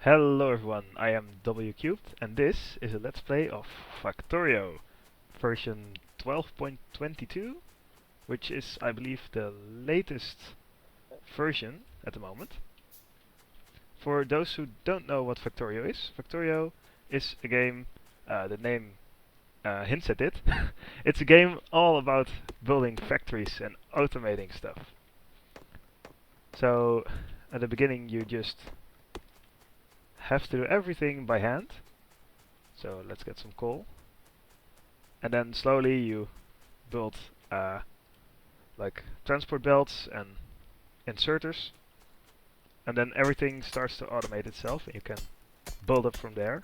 Hello everyone, I am W Cubed and this is a Let's Play of Factorio version 12.22, which is, I believe, the latest version at the moment. For those who don't know what Factorio is a game, the name hints at it. It's a game all about building factories and automating stuff. So at the beginning you just have to do everything by hand. So let's get some coal. And then slowly you build like transport belts and inserters. And then everything starts to automate itself and you can build up from there.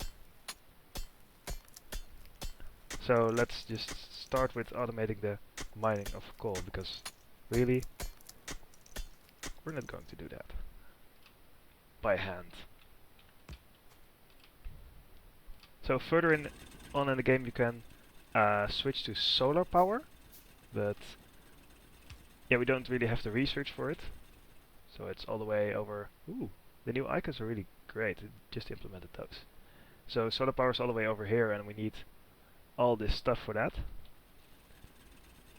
So let's just start with automating the mining of coal, because really we're not going to do that by hand. So further on in the game you can switch to solar power, but yeah, we don't really have the research for it. So it's all the way over. Ooh, the new icons are really great. It just implemented those. So solar power is all the way over here and we need all this stuff for that.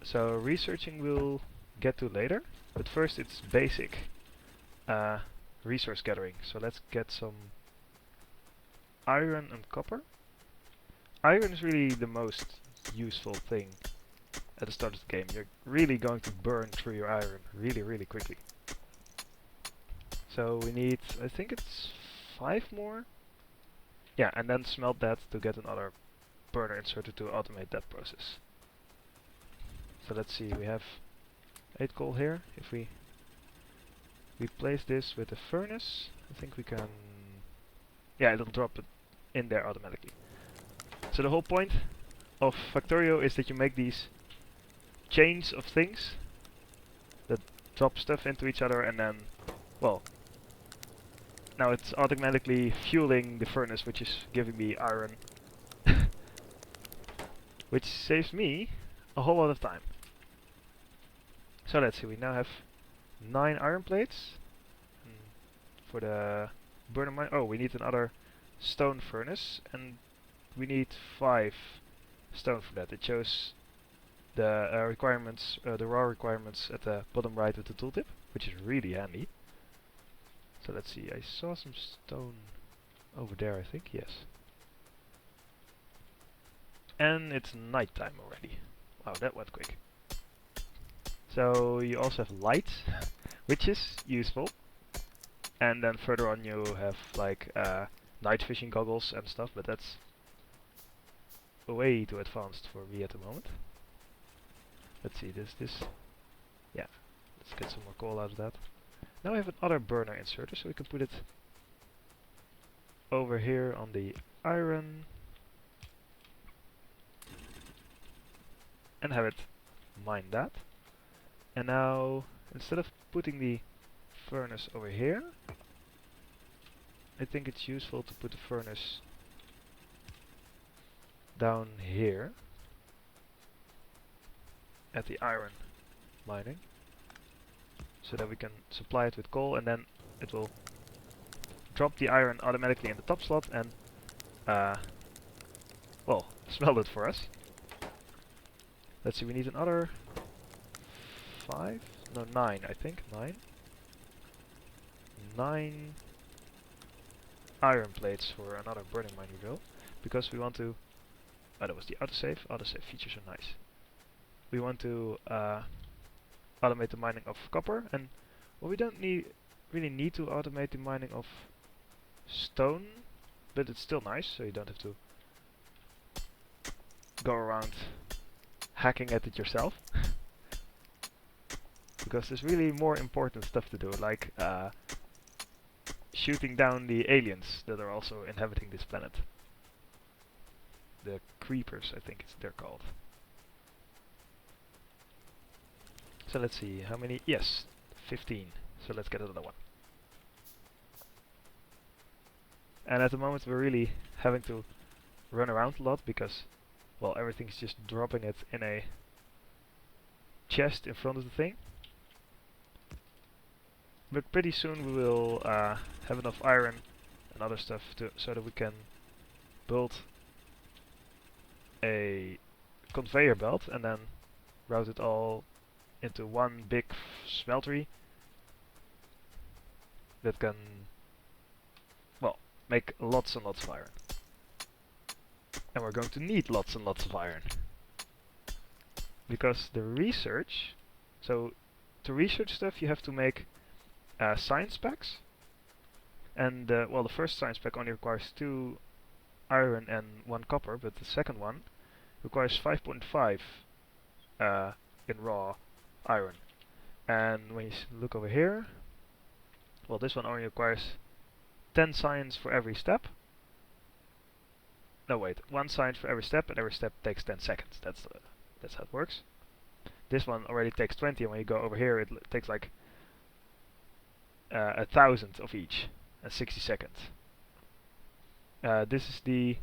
So researching we'll get to later, but first it's basic resource gathering. So let's get some iron and copper. Iron is really the most useful thing at the start of the game. You're really going to burn through your iron really quickly. So we need, I think it's 5 more. Yeah, and then smelt that to get another burner inserted to automate that process. So let's see, we have 8 coal here. If we replace this with a furnace, I think we can... Yeah, it'll drop it in there automatically. So the whole point of Factorio is that you make these chains of things that drop stuff into each other, and then, well, now it's automatically fueling the furnace, which is giving me iron, which saves me a whole lot of time. So let's see, we now have 9 iron plates for the burner mine. Oh, we need another stone furnace, and we need 5 stone for that. It shows the requirements, the raw requirements at the bottom right of the tooltip, which is really handy. So let's see, I saw some stone over there, I think, yes. And it's nighttime already. Wow, that went quick. So you also have lights, which is useful. And then further on you have like night fishing goggles and stuff, but that's way too advanced for me at the moment. Let's see, yeah, let's get some more coal out of that. Now we have another burner inserter, so we can put it over here on the iron and have it mine that. And now, instead of putting the furnace over here, I think it's useful to put the furnace down here at the iron mining, so that we can supply it with coal, and then it will drop the iron automatically in the top slot and well, smelt it for us. Let's see, we need another 5? No, 9, I think. 9 iron plates for another burning mine we built, because we want to... Oh, that was the autosave. Autosave features are nice. We want to automate the mining of copper, and well, we don't really need to automate the mining of stone, but it's still nice, so you don't have to go around hacking at it yourself. Because there's really more important stuff to do, like shooting down the aliens that are also inhabiting this planet. The creepers, I think they're called. So let's see, how many? Yes, 15. So let's get another one. And at the moment we're really having to run around a lot because, well, everything's just dropping it in a chest in front of the thing. But pretty soon we will have enough iron and other stuff so that we can build a conveyor belt and then route it all into one big smeltery that can, well, make lots and lots of iron. And we're going to need lots and lots of iron. Because the research, so to research stuff you have to make science packs. And well, the first science pack only requires 2 iron and 1 copper, but the second one requires 5.5 in raw iron. And when you look over here, well, this one only requires 10 science for every step. No, wait, 1 science for every step, and every step takes 10 seconds. That's how it works. This one already takes 20, and when you go over here, it takes like 1,000 of each, and 60 seconds. This is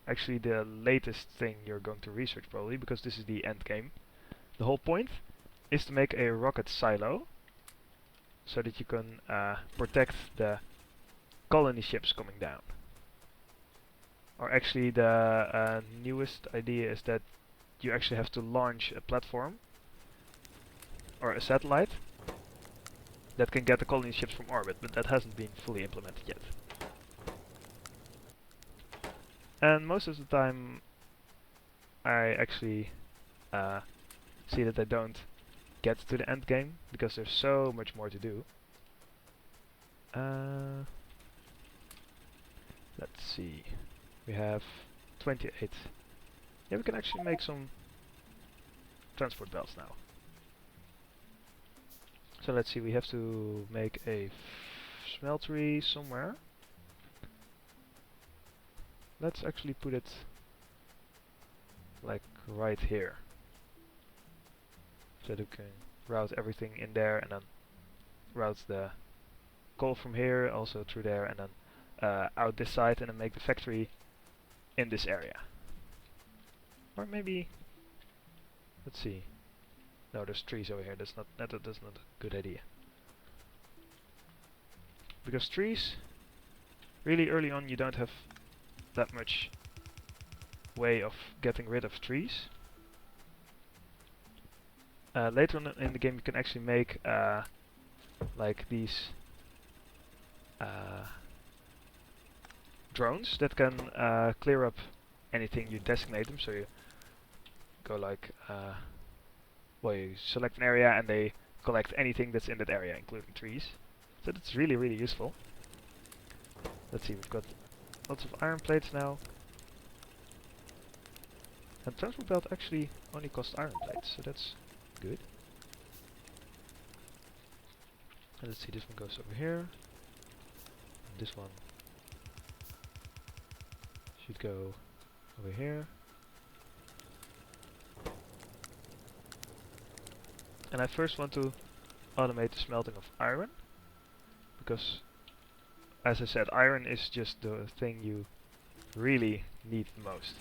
actually the latest thing you're going to research probably, because this is the end game. The whole point is to make a rocket silo, so that you can protect the colony ships coming down. Or actually the newest idea is that you actually have to launch a platform or a satellite that can get the colony ships from orbit, but that hasn't been fully implemented yet. And most of the time I actually see that I don't get to the end game because there's so much more to do. Let's see. We have 28. Yeah, we can actually make some transport belts now. So let's see, we have to make a smeltery somewhere. Let's actually put it like right here. So that we can route everything in there and then route the coal from here also through there and then out this side and then make the factory in this area. Or maybe, let's see. No, there's trees over here. That's not a good idea. Because trees, really early on you don't have that much way of getting rid of trees. Later on in the game you can actually make like these drones that can clear up anything you designate them. So you go like, well, you select an area and they collect anything that's in that area, including trees. So that's really, really useful. Let's see, we've got lots of iron plates now. And transport belt actually only costs iron plates, so that's good. And let's see, this one goes over here. And this one should go over here. And I first want to automate the smelting of iron, because, as I said, iron is just the thing you really need the most.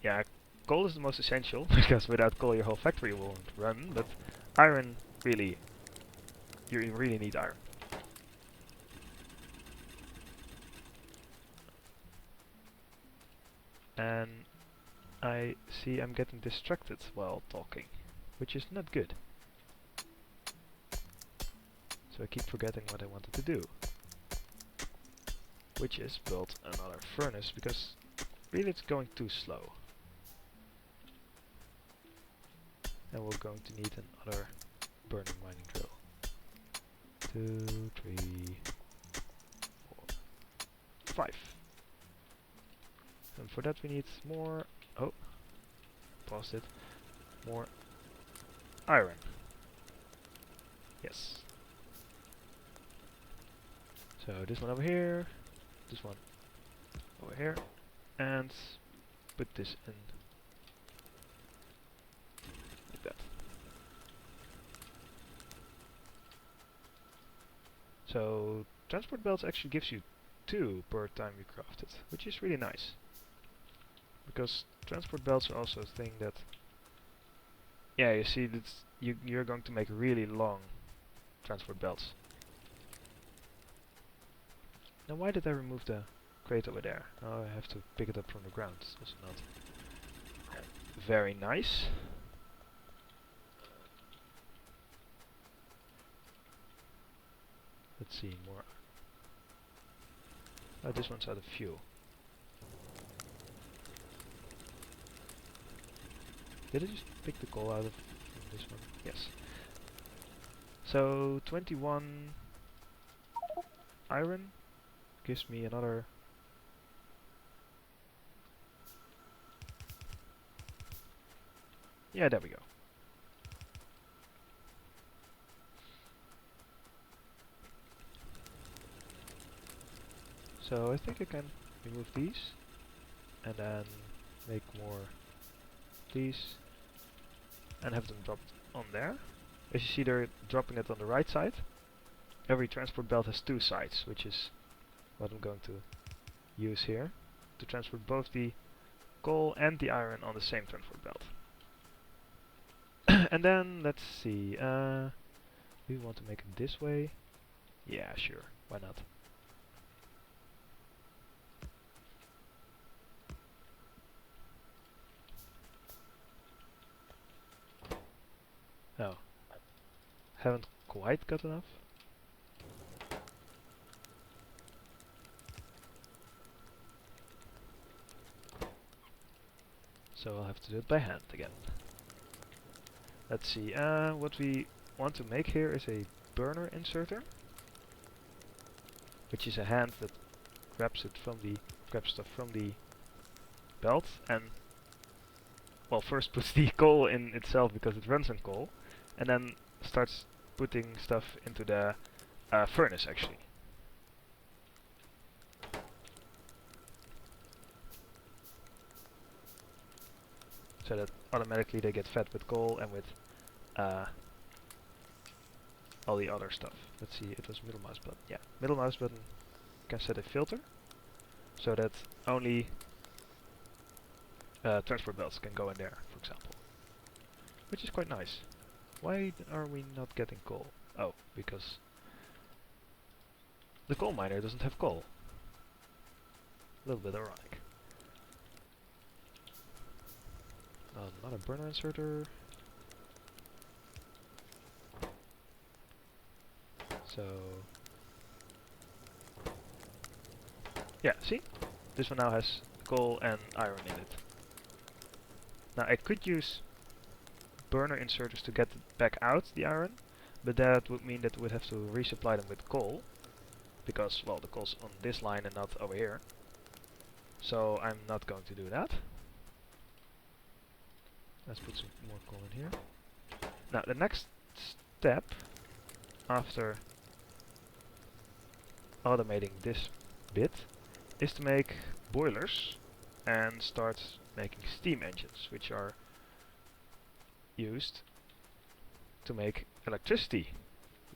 Yeah, coal is the most essential, because without coal your whole factory won't run, but iron, really, you really need iron. And I see I'm getting distracted while talking, which is not good. So I keep forgetting what I wanted to do, which is build another furnace, because really it's going too slow. And we're going to need another burning mining drill. 2, 3, 4, 5. And for that we need more, oh, paused it, more iron. Yes. So this one over here, this one over here, and put this in like that. So transport belts actually gives you 2 per time you craft it, which is really nice. Because transport belts are also a thing that, yeah, you see, that's you're going to make really long transport belts. Now why did I remove the crate over there? Now I have to pick it up from the ground. It's also not very nice. Let's see more. Oh, this one's out of fuel. Did I just pick the coal out of this one? Yes. So 21 iron gives me another. Yeah, there we go. So I think I can remove these and then make more these and have them dropped on there. As you see, they're dropping it on the right side. Every transport belt has two sides, which is what I'm going to use here to transport both the coal and the iron on the same transport belt. And then let's see, we want to make it this way. Yeah, sure, why not? Oh, haven't quite got enough. So I'll have to do it by hand again. Let's see, what we want to make here is a burner inserter, which is a hand that grabs stuff from the belt and, well, first puts the coal in itself because it runs on coal, and then starts putting stuff into the furnace actually. So that automatically they get fed with coal and with all the other stuff. Let's see, it was middle mouse button. Yeah, middle mouse button can set a filter so that only transport belts can go in there, for example. Which is quite nice. Why are we not getting coal? Oh, because the coal miner doesn't have coal. A little bit ironic. Not a burner inserter. So yeah, see? This one now has coal and iron in it. Now I could use burner inserters to get back out the iron, but that would mean that we'd have to resupply them with coal, because, well, the coal's on this line and not over here. So I'm not going to do that. Let's put some more coal in here. Now the next step after automating this bit is to make boilers and start making steam engines, which are used to make electricity,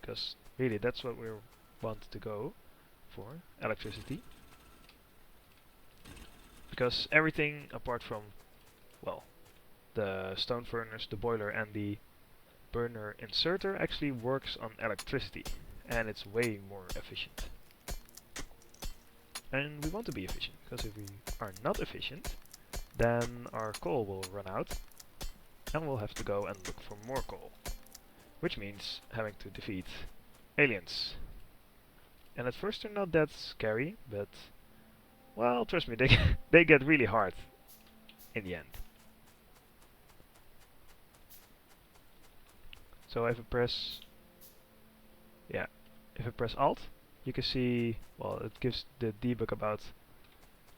because really that's what we want to go for, electricity. Because everything apart from, well, the stone furnace, the boiler and the burner inserter actually works on electricity, and it's way more efficient. And we want to be efficient, because if we are not efficient, then our coal will run out, and we'll have to go and look for more coal. Which means having to defeat aliens. And at first they're not that scary, but, well, trust me, they get really hard in the end. So if I press, yeah, if I press Alt, you can see, well, it gives the debug about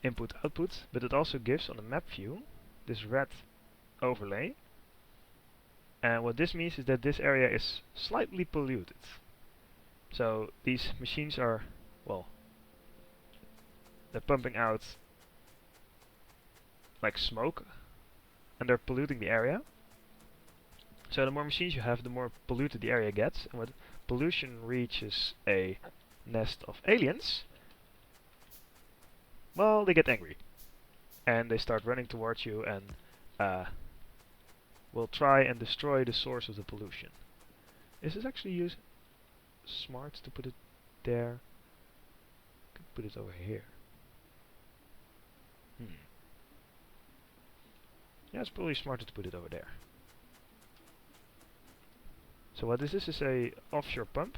input output, but it also gives on the map view this red overlay. And what this means is that this area is slightly polluted. So these machines are, well, they're pumping out like smoke and they're polluting the area. So the more machines you have, the more polluted the area gets, and when pollution reaches a nest of aliens, well, they get angry. And they start running towards you and will try and destroy the source of the pollution. Is this actually smart to put it there? put it over here. Yeah, it's probably smarter to put it over there. So what this is a offshore pump,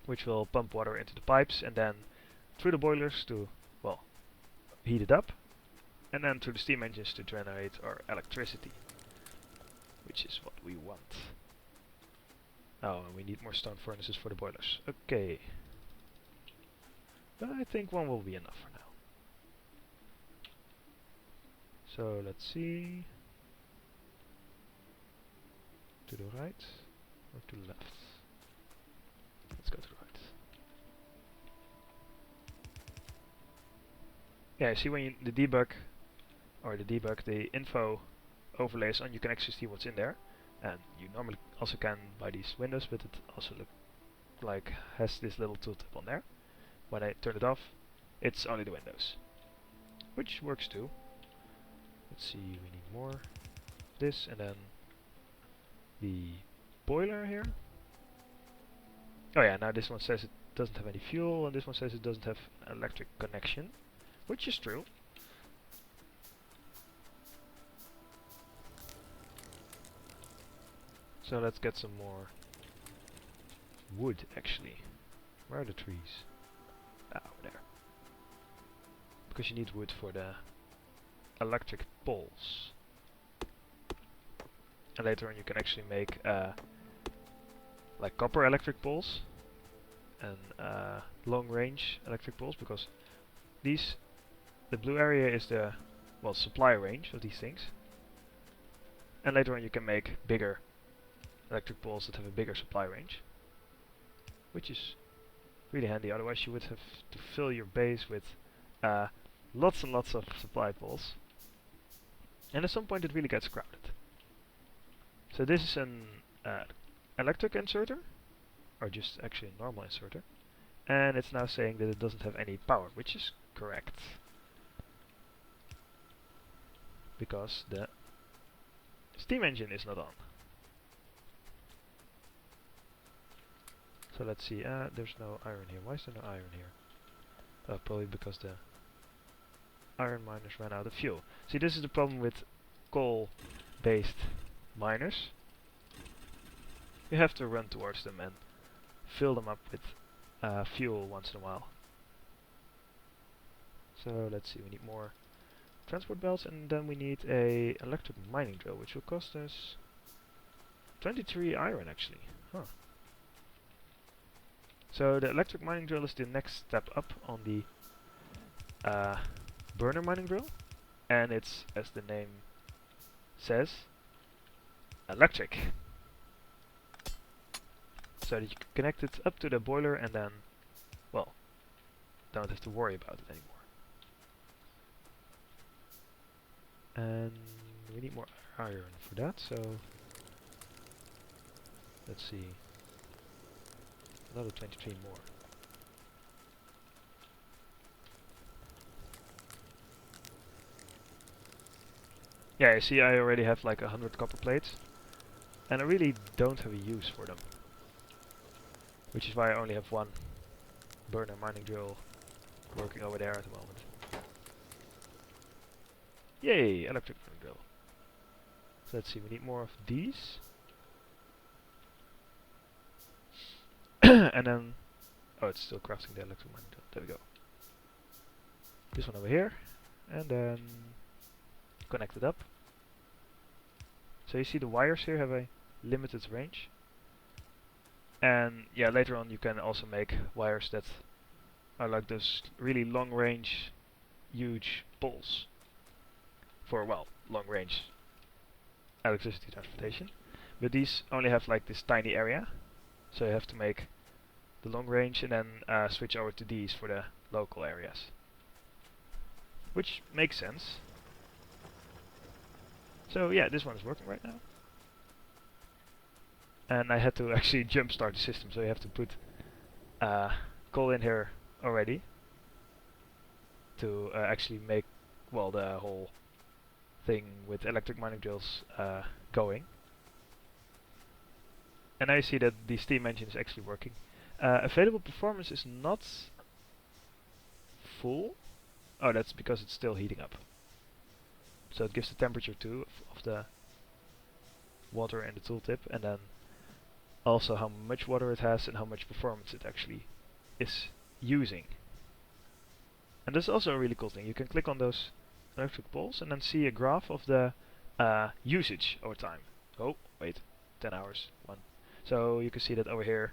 which will pump water into the pipes and then through the boilers to, well, heat it up, and then through the steam engines to generate our electricity, which is what we want. Oh, and we need more stone furnaces for the boilers. Okay. But I think one will be enough for now. So let's see. To the right or to the left? Let's go to the right. Yeah, see when you the debug the info overlays on, you can actually see what's in there. And you normally also can by these windows, but it also looks like has this little tooltip on there. When I turn it off, it's only the windows, which works too. Let's see, we need more of this, and then the boiler here. Oh yeah, now this one says it doesn't have any fuel, and this one says it doesn't have an electric connection, which is true. So let's get some more wood, actually. Where are the trees? Ah, over there. Because you need wood for the electric poles. And later on you can actually make like copper electric poles and long range electric poles, because the blue area is the, well, supply range of these things. And later on you can make bigger electric poles that have a bigger supply range, which is really handy. Otherwise you would have to fill your base with lots and lots of supply poles, and at some point it really gets crowded. So this is an electric inserter, or just actually a normal inserter, and it's now saying that it doesn't have any power, which is correct, because the steam engine is not on. So let's see, there's no iron here. Why is there no iron here? Probably because the iron miners ran out of fuel. See, this is the problem with coal-based miners. You have to run towards them and fill them up with fuel once in a while. So let's see, we need more transport belts, and then we need a electric mining drill, which will cost us 23 iron actually. Huh. So the electric mining drill is the next step up on the burner mining drill, and it's, as the name says, electric. So that you can connect it up to the boiler and then, well, don't have to worry about it anymore. And we need more iron for that, so let's see, another 23 more. Yeah, you see I already have like 100 copper plates, and I really don't have a use for them. Which is why I only have one burner mining drill working over there at the moment. Yay, electric mining drill. So let's see, we need more of these. And then, oh, it's still crafting the electric mining drill. There we go. This one over here, and then connect it up. So you see the wires here have a limited range. And yeah, later on you can also make wires that are like those really long range, huge poles for, well, long range electricity transportation. But these only have like this tiny area, so you have to make the long range and then switch over to these for the local areas. Which makes sense. So yeah, this one is working right now. And I had to actually jumpstart the system, so you have to put coal in here already to actually make, well, the whole thing with electric mining drills going. And now you see that the steam engine is actually working. Available performance is not full. Oh, that's because it's still heating up. So it gives the temperature too of the water in the tooltip, and then also how much water it has and how much performance it actually is using. And this is also a really cool thing. You can click on those electric poles and then see a graph of the usage over time. Oh, wait, 10 hours, 1. So you can see that over here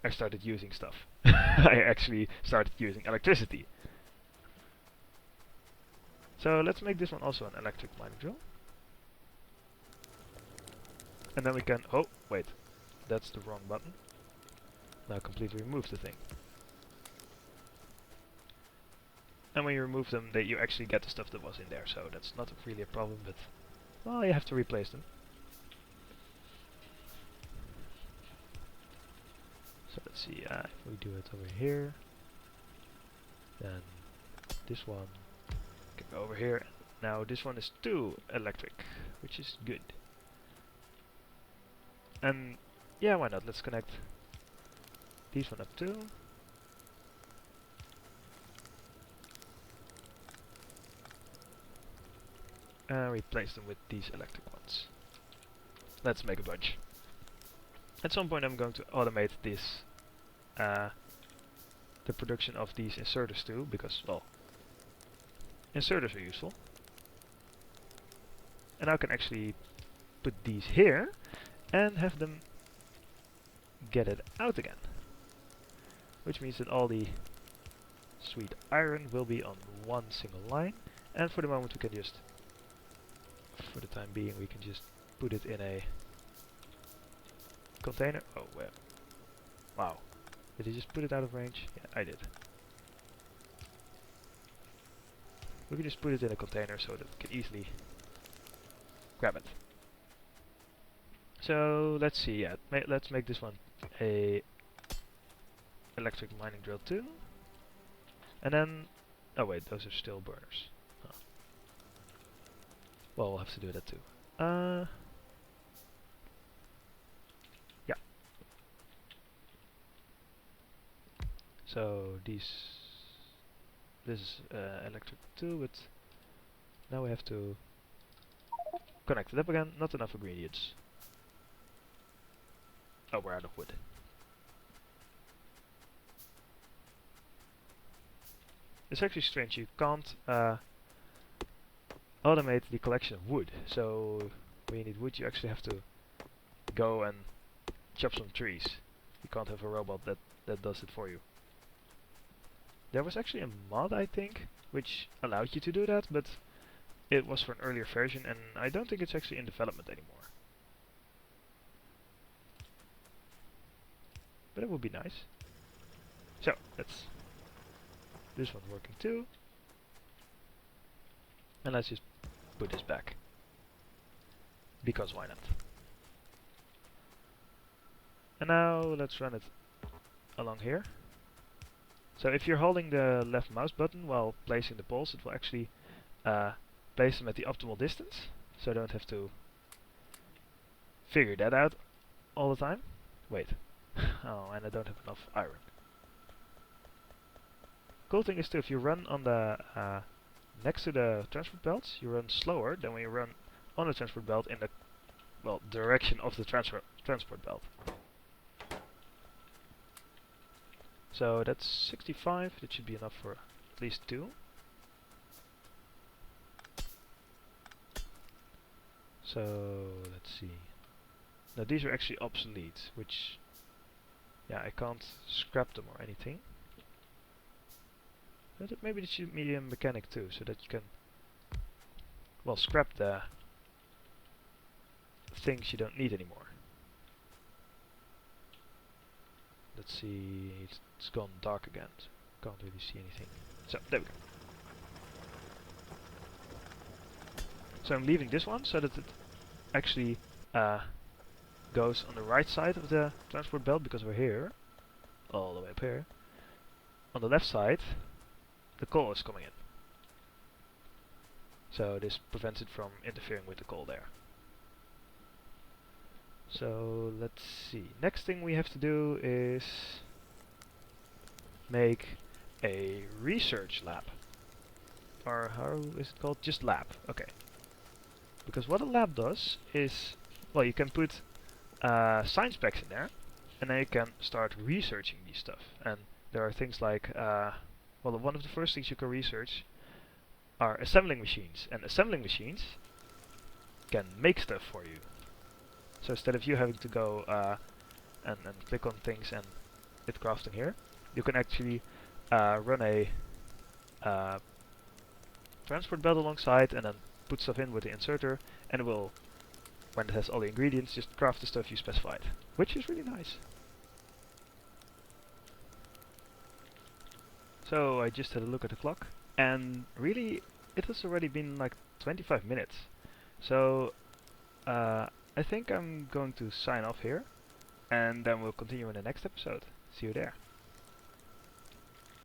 I started using stuff. I actually started using electricity. So let's make this one also an electric mining drill. And then we can, oh, wait, that's the wrong button. Now completely remove the thing. And when you remove them, you actually get the stuff that was in there, so that's not really a problem, but, well, you have to replace them. So let's see, if we do it over here, then this one can go over here. Now this one is 2 electric, which is good. And yeah, why not? Let's connect these one up too. And replace them with these electric ones. Let's make a bunch. At some point I'm going to automate this, the production of these inserters too, because, well, inserters are useful. And I can actually put these here and have them get it out again. Which means that all the sweet iron will be on one single line, and for the moment we can just, for the time being, we can just put it in a container. Oh, well. Wow. Did he just put it out of range? Yeah, I did. We can just put it in a container so that we can easily grab it. So let's see, yeah, let's make this one a electric mining drill too. And then, oh wait, those are still burners. Huh. Well, we'll have to do that too. Yeah. So this is electric too, but now we have to connect it up again. Not enough ingredients. Oh, we're out of wood. It's actually strange, you can't automate the collection of wood. So when you need wood, you actually have to go and chop some trees. You can't have a robot that does it for you. There was actually a mod, I think, which allowed you to do that, but it was for an earlier version, and I don't think it's actually in development anymore. But it would be nice. So, that's this one working too. And let's just put this back. Because why not? And now let's run it along here. So if you're holding the left mouse button while placing the poles, it will actually place them at the optimal distance. So I don't have to figure that out all the time. Wait. Oh, and I don't have enough iron. Cool thing is too, if you run on the next to the transport belts, you run slower than when you run on the transport belt in the, well, direction of the transport belt. So that's 65, that should be enough for at least 2. So let's see. Now these are actually obsolete, which, yeah, I can't scrap them or anything. But maybe this should be a mechanic too, so that you can, well, scrap the things you don't need anymore. Let's see, it's gone dark again, so can't really see anything. So, there we go. So I'm leaving this one so that it actually goes on the right side of the transport belt, because we're here, all the way up here. On the left side, the coal is coming in. So this prevents it from interfering with the coal there. So let's see. Next thing we have to do is make a research lab. Or how is it called? Just lab. Okay. Because what a lab does is, well, you can put science packs in there, and then you can start researching these stuff. And there are things like, well, one of the first things you can research are assembling machines. And assembling machines can make stuff for you. So instead of you having to go and click on things and hit crafting here, you can actually run a transport belt alongside and then put stuff in with the inserter, and it will, when it has all the ingredients, just craft the stuff you specified, which is really nice. So I just had a look at the clock, and really it has already been like 25 minutes. So I think I'm going to sign off here, and then we'll continue in the next episode. See you there.